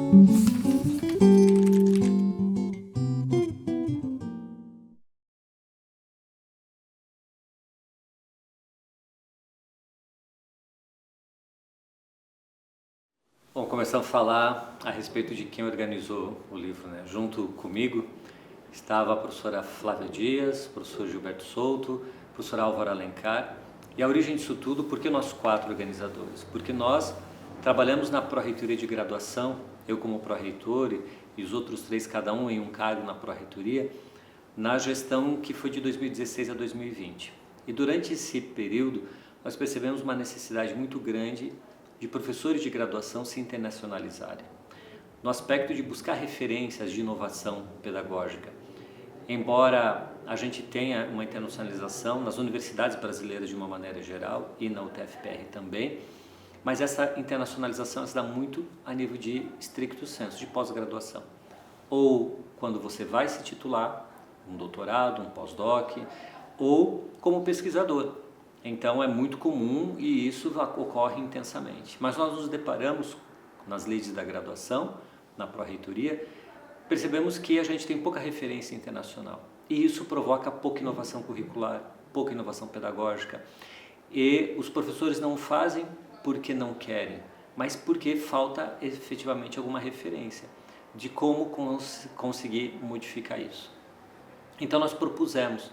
Bom, começamos a falar a respeito de quem organizou o livro, né? Junto comigo estava a professora Flávia Dias, o professor Gilberto Souto, o professor Álvaro Alencar. E a origem disso tudo, por que nós 4 organizadores? Porque nós trabalhamos na Pró-Reitoria de Graduação, eu como pró-reitor e os outros 3, cada um em um cargo na Pró-Reitoria, na gestão que foi de 2016 a 2020. E durante esse período, nós percebemos uma necessidade muito grande de professores de graduação se internacionalizarem, no aspecto de buscar referências de inovação pedagógica. Embora a gente tenha uma internacionalização nas universidades brasileiras de uma maneira geral e na UTF-PR também, mas essa internacionalização se dá muito a nível de stricto sensu, de pós-graduação. Ou quando você vai se titular, um doutorado, um pós-doc, ou como pesquisador. Então é muito comum e isso ocorre intensamente. Mas nós nos deparamos nas leis da graduação, na pró-reitoria, percebemos que a gente tem pouca referência internacional. E isso provoca pouca inovação curricular, pouca inovação pedagógica. E os professores não fazem porque não querem, mas porque falta efetivamente alguma referência de como conseguir modificar isso. Então nós propusemos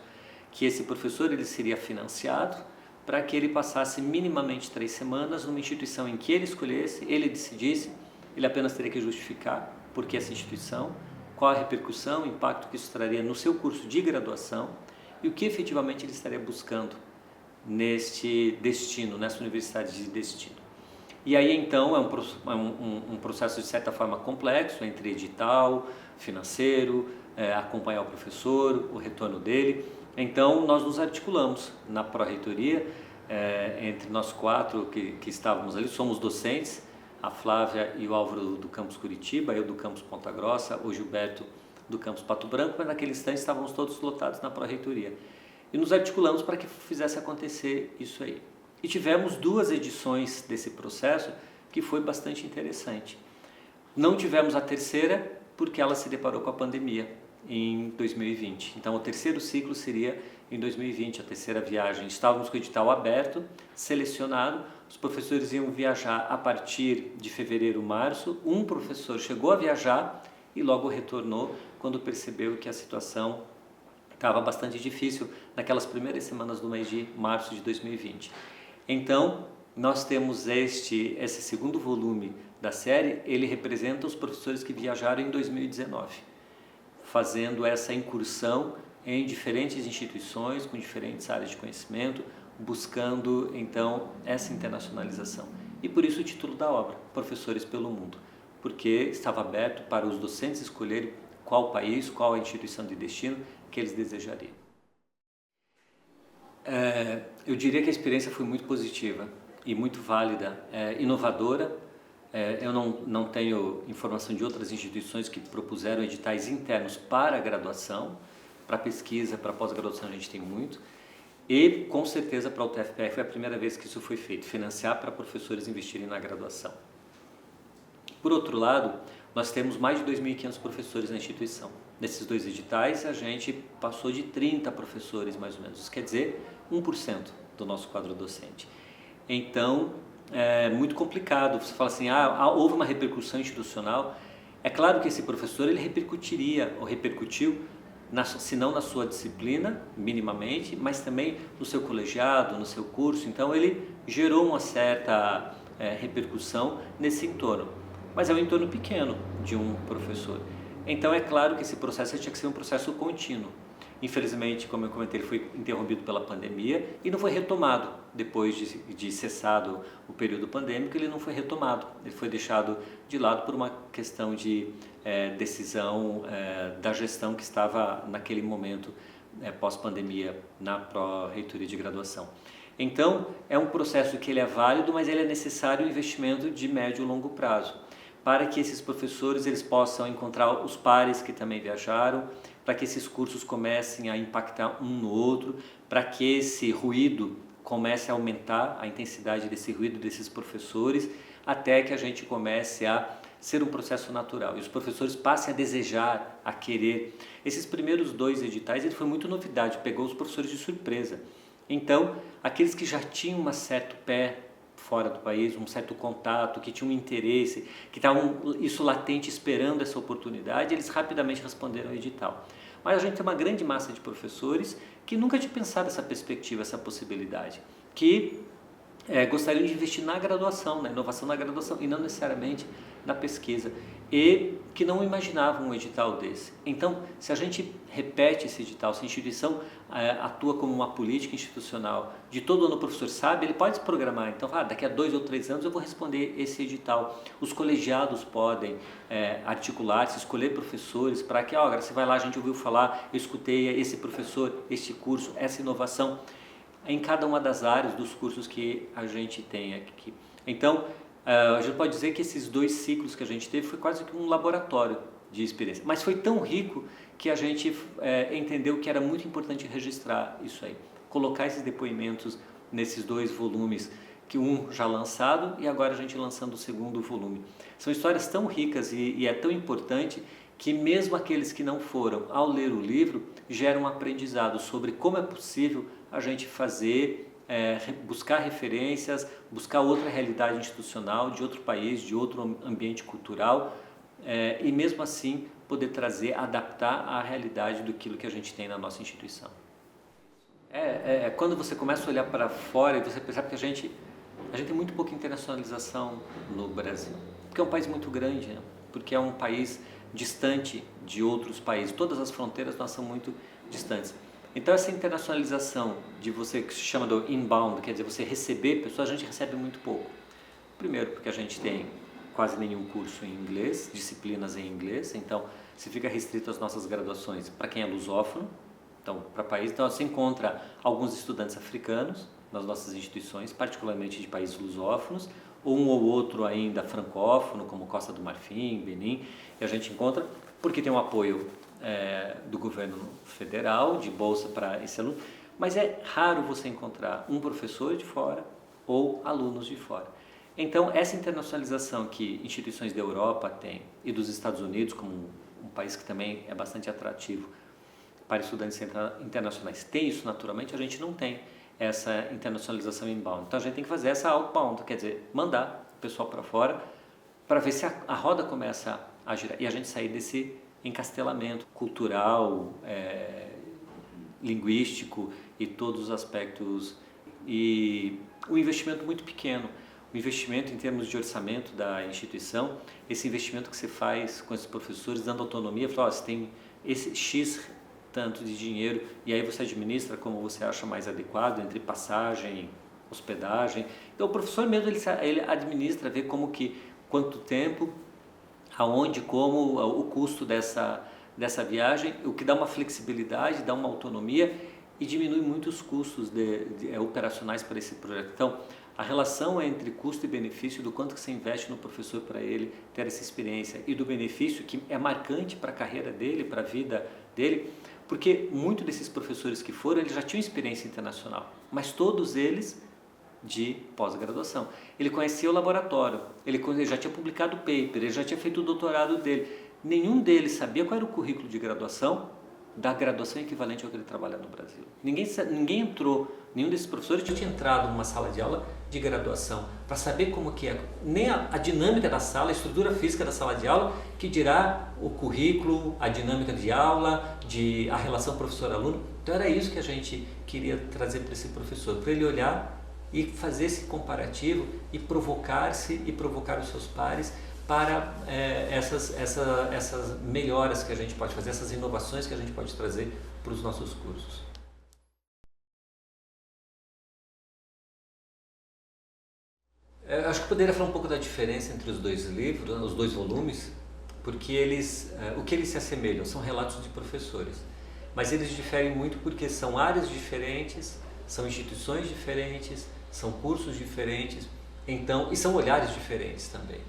que esse professor ele seria financiado para que ele passasse minimamente 3 semanas numa instituição em que ele escolhesse, ele decidisse, ele apenas teria que justificar por que essa instituição, qual a repercussão, o impacto que isso traria no seu curso de graduação e o que efetivamente ele estaria buscando neste destino, nessa universidade de destino. E aí então é um processo de certa forma complexo entre edital, financeiro, acompanhar o professor, o retorno dele. Então nós nos articulamos na pró-reitoria, entre nós 4 que estávamos ali, somos docentes, a Flávia e o Álvaro do campus Curitiba, eu do campus Ponta Grossa, o Gilberto do campus Pato Branco, mas naquele instante estávamos todos lotados na pró-reitoria. E nos articulamos para que fizesse acontecer isso aí. E tivemos 2 edições desse processo que foi bastante interessante. Não tivemos a terceira porque ela se deparou com a pandemia em 2020. Então o terceiro ciclo seria em 2020, a terceira viagem. Estávamos com o edital aberto, selecionado, os professores iam viajar a partir de fevereiro, março. Um professor chegou a viajar e logo retornou quando percebeu que a situação estava bastante difícil naquelas primeiras semanas do mês de março de 2020. Então, nós temos esse segundo volume da série, ele representa os professores que viajaram em 2019, fazendo essa incursão em diferentes instituições, com diferentes áreas de conhecimento, buscando então essa internacionalização. E por isso o título da obra, Professores pelo Mundo, porque estava aberto para os docentes escolherem qual país, qual a instituição de destino que eles desejariam. Eu diria que a experiência foi muito positiva e muito válida, inovadora. Eu não tenho informação de outras instituições que propuseram editais internos para a graduação, para pesquisa, para pós-graduação a gente tem muito. E com certeza para a UTF-PR foi a primeira vez que isso foi feito, financiar para professores investirem na graduação. Por outro lado, nós temos mais de 2.500 professores na instituição. Nesses 2 editais a gente passou de 30 professores mais ou menos, isso quer dizer 1% do nosso quadro docente. Então é muito complicado, você fala assim, houve uma repercussão institucional. É claro que esse professor ele repercutiria, ou repercutiu, se não na sua disciplina, minimamente, mas também no seu colegiado, no seu curso. Então ele gerou uma certa repercussão nesse entorno, mas é um entorno pequeno de um professor. Então é claro que esse processo tinha que ser um processo contínuo. Infelizmente, como eu comentei, ele foi interrompido pela pandemia e não foi retomado. Depois de cessado o período pandêmico, ele não foi retomado. Ele foi deixado de lado por uma questão de decisão da gestão que estava naquele momento pós-pandemia na pró-reitoria de graduação. Então, é um processo que ele é válido, mas ele é necessário um investimento de médio e longo prazo, para que esses professores eles possam encontrar os pares que também viajaram, para que esses cursos comecem a impactar um no outro, para que esse ruído comece a aumentar, a intensidade desse ruído desses professores, até que a gente comece a ser um processo natural e os professores passem a desejar, a querer. Esses primeiros 2 editais, ele foi muito novidade, pegou os professores de surpresa. Então, aqueles que já tinham um certo pé fora do país, um certo contato, que tinham um interesse, que estavam isso latente esperando essa oportunidade, eles rapidamente responderam ao edital. Mas a gente tem uma grande massa de professores que nunca tinha pensado essa perspectiva, essa possibilidade, que gostariam de investir na graduação, na inovação na graduação e não necessariamente na pesquisa, e que não imaginavam um edital desse. Então, se a gente repete esse edital, se a instituição atua como uma política institucional, de todo ano o professor sabe, ele pode se programar. Então, daqui a 2 ou 3 anos eu vou responder esse edital. Os colegiados podem articular-se, escolher professores para que, agora você vai lá, a gente ouviu falar, eu escutei esse professor, este curso, essa inovação, em cada uma das áreas dos cursos que a gente tem aqui. Então, a gente pode dizer que esses 2 ciclos que a gente teve foi quase que um laboratório de experiência, mas foi tão rico que a gente entendeu que era muito importante registrar isso aí, colocar esses depoimentos nesses 2 volumes, que um já lançado e agora a gente lançando o 2º volume. São histórias tão ricas e é tão importante que mesmo aqueles que não foram, ao ler o livro, geram um aprendizado sobre como é possível a gente fazer, buscar referências, buscar outra realidade institucional, de outro país, de outro ambiente cultural, e mesmo assim poder trazer, adaptar à realidade daquilo que a gente tem na nossa instituição. Quando você começa a olhar para fora e você percebe que a gente tem muito pouca internacionalização no Brasil, porque é um país muito grande, né? Porque é um país distante de outros países, todas as fronteiras nossas são muito distantes. Então essa internacionalização de você, que se chama do inbound, quer dizer, você receber pessoas, a gente recebe muito pouco. Primeiro porque a gente tem quase nenhum curso em inglês, disciplinas em inglês, então se fica restrito às nossas graduações para quem é lusófono, então para país, então você encontra alguns estudantes africanos nas nossas instituições, particularmente de países lusófonos, ou um ou outro ainda francófono, como Costa do Marfim, Benin, e a gente encontra porque tem um apoio do governo federal, de bolsa para esse aluno, mas é raro você encontrar um professor de fora ou alunos de fora. Então, essa internacionalização que instituições da Europa têm e dos Estados Unidos, como um país que também é bastante atrativo para estudantes internacionais, tem isso naturalmente, a gente não tem essa internacionalização inbound. Então, a gente tem que fazer essa outbound, quer dizer, mandar o pessoal para fora para ver se a roda começa a girar e a gente sair desse encastelamento cultural, linguístico e todos os aspectos, e um investimento muito pequeno, o investimento em termos de orçamento da instituição, esse investimento que você faz com esses professores, dando autonomia, fala, você tem esse X tanto de dinheiro e aí você administra como você acha mais adequado, entre passagem, hospedagem. Então o professor mesmo ele administra, vê como que, quanto tempo, aonde, como, o custo dessa viagem, o que dá uma flexibilidade, dá uma autonomia e diminui muito os custos operacionais para esse projeto. Então, a relação entre custo e benefício, do quanto que você investe no professor para ele ter essa experiência e do benefício que é marcante para a carreira dele, para a vida dele, porque muitos desses professores que foram, eles já tinham experiência internacional, mas todos eles de pós-graduação. Ele conhecia o laboratório, ele já tinha publicado o paper, ele já tinha feito o doutorado dele. Nenhum deles sabia qual era o currículo de graduação da graduação equivalente ao que ele trabalha no Brasil. Ninguém entrou, nenhum desses professores tinha entrado numa sala de aula de graduação para saber como que é, nem a dinâmica da sala, a estrutura física da sala de aula, que dirá o currículo, a dinâmica de aula, a relação professor-aluno. Então era isso que a gente queria trazer para esse professor, para ele olhar e fazer esse comparativo e provocar-se e provocar os seus pares para essas melhoras que a gente pode fazer, essas inovações que a gente pode trazer para os nossos cursos. Eu acho que poderia falar um pouco da diferença entre os 2 livros, os 2 volumes, porque o que eles se assemelham são relatos de professores, mas eles diferem muito porque são áreas diferentes, são instituições diferentes, são cursos diferentes, então, e são olhares diferentes também.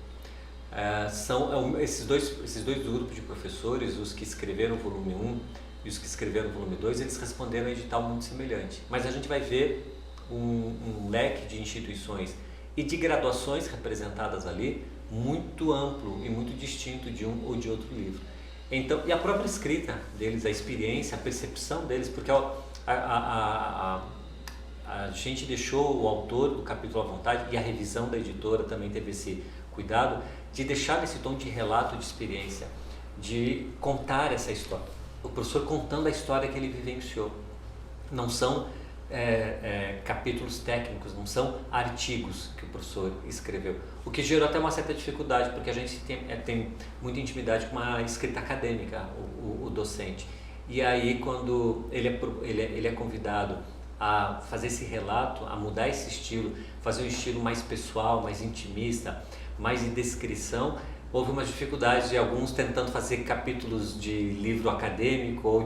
Esses dois grupos de professores, os que escreveram o volume 1 e os que escreveram o volume 2, eles responderam a um edital muito semelhante. Mas a gente vai ver um leque de instituições e de graduações representadas ali muito amplo e muito distinto de um ou de outro livro. Então, e a própria escrita deles, a experiência, a percepção deles, porque a gente deixou o autor do capítulo à vontade, e a revisão da editora também teve esse cuidado de deixar esse tom de relato de experiência, de contar essa história. O professor contando a história que ele vivenciou. Não são capítulos técnicos, não são artigos que o professor escreveu. O que gerou até uma certa dificuldade, porque a gente tem muita intimidade com a escrita acadêmica, o docente. E aí, quando ele é convidado a fazer esse relato, a mudar esse estilo, fazer um estilo mais pessoal, mais intimista, mais de descrição, houve uma dificuldade de alguns tentando fazer capítulos de livro acadêmico ou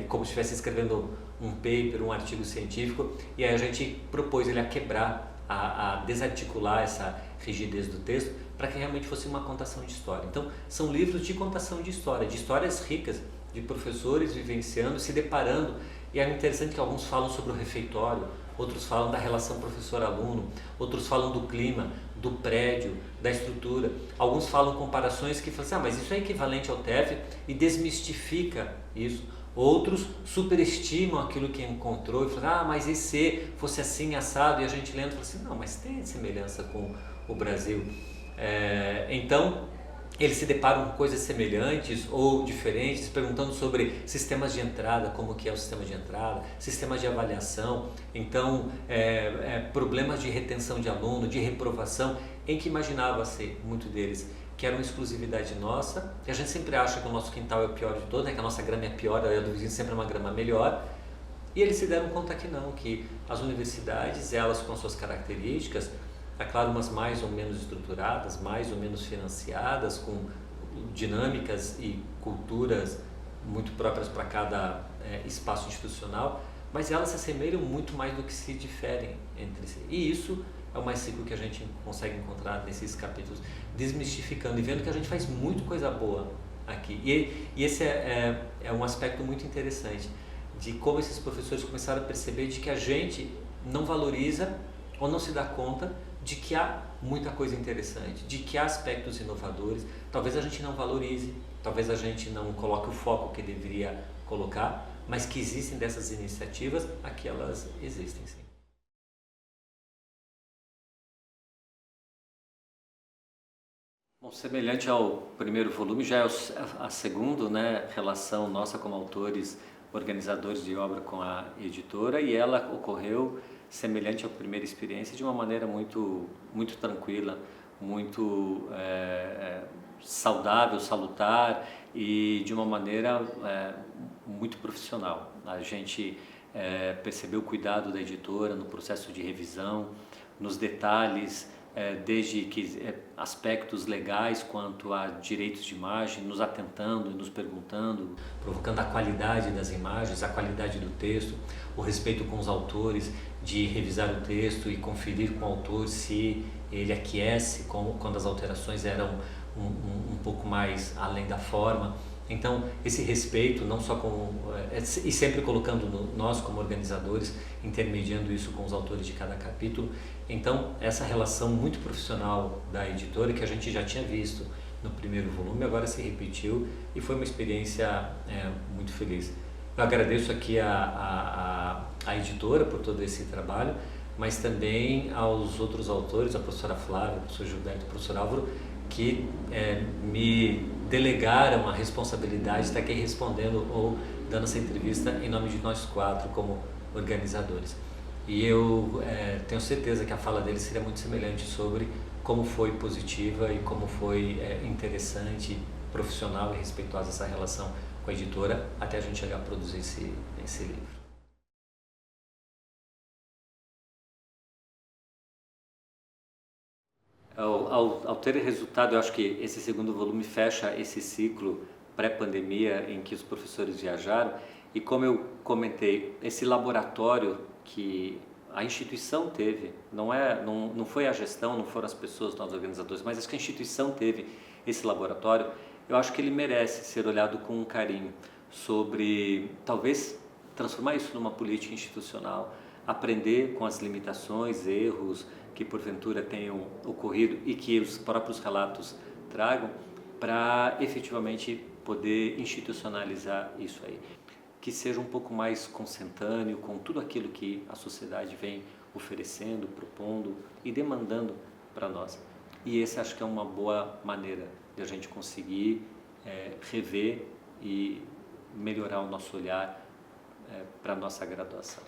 como se estivesse escrevendo um paper, um artigo científico, e aí a gente propôs ele a quebrar, a desarticular essa rigidez do texto para que realmente fosse uma contação de história. Então, são livros de contação de histórias ricas, de professores vivenciando, se deparando, e é interessante que alguns falam sobre o refeitório, outros falam da relação professor-aluno, outros falam do clima, do prédio, da estrutura. Alguns falam comparações que falam assim, mas isso é equivalente ao TEF, e desmistifica isso. Outros superestimam aquilo que encontrou e falam, mas e se fosse assim, assado? E a gente lendo fala assim, não, mas tem semelhança com o Brasil. Então, eles se deparam com coisas semelhantes ou diferentes, perguntando sobre sistemas de entrada, como que é o sistema de entrada, sistemas de avaliação, então problemas de retenção de aluno, de reprovação, em que imaginava-se, muito deles, que era uma exclusividade nossa, e a gente sempre acha que o nosso quintal é o pior de todos, que a nossa grama é pior, a do vizinho sempre é uma grama melhor, e eles se deram conta que não, que as universidades, elas com suas características, é claro, umas mais ou menos estruturadas, mais ou menos financiadas, com dinâmicas e culturas muito próprias para cada espaço institucional, mas elas se assemelham muito mais do que se diferem entre si. E isso é o mais rico que a gente consegue encontrar nesses capítulos, desmistificando e vendo que a gente faz muito coisa boa aqui. E esse é um aspecto muito interessante, de como esses professores começaram a perceber de que a gente não valoriza ou não se dá conta de que há muita coisa interessante, de que há aspectos inovadores, talvez a gente não valorize, talvez a gente não coloque o foco que deveria colocar, mas que existem dessas iniciativas, aqui elas existem sim. Bom, semelhante ao primeiro volume, já é a segunda, né, relação nossa como autores, organizadores de obra com a editora, e ela ocorreu semelhante à primeira experiência de uma maneira muito tranquila, muito saudável, salutar e de uma maneira muito profissional. A gente percebeu o cuidado da editora no processo de revisão, nos detalhes, desde que aspectos legais quanto a direitos de imagem, nos atentando e nos perguntando, provocando a qualidade das imagens, a qualidade do texto, o respeito com os autores, de revisar o texto e conferir com o autor se ele aquece quando as alterações eram um pouco mais além da forma. Então, esse respeito, não só e sempre colocando nós como organizadores, intermediando isso com os autores de cada capítulo. Então, essa relação muito profissional da editora, que a gente já tinha visto no primeiro volume, agora se repetiu e foi uma experiência muito feliz. Eu agradeço aqui a editora por todo esse trabalho, mas também aos outros autores, a professora Flávia, o professor Gilberto, o professor Álvaro, que me delegaram a responsabilidade de estar aqui respondendo ou dando essa entrevista em nome de nós quatro como organizadores. E eu tenho certeza que a fala deles seria muito semelhante sobre como foi positiva e como foi interessante, profissional e respeitosa essa relação com a editora até a gente chegar a produzir esse livro. Ao ter resultado, eu acho que esse segundo volume fecha esse ciclo pré-pandemia em que os professores viajaram, e como eu comentei, esse laboratório que a instituição teve, não foi a gestão, não foram as pessoas, nós organizadores, mas acho que a instituição teve esse laboratório, eu acho que ele merece ser olhado com um carinho sobre, talvez, transformar isso numa política institucional, aprender com as limitações, erros, que porventura tenham ocorrido e que os próprios relatos tragam, para efetivamente poder institucionalizar isso aí. Que seja um pouco mais consentâneo com tudo aquilo que a sociedade vem oferecendo, propondo e demandando para nós. E esse acho que é uma boa maneira de a gente conseguir rever e melhorar o nosso olhar para a nossa graduação.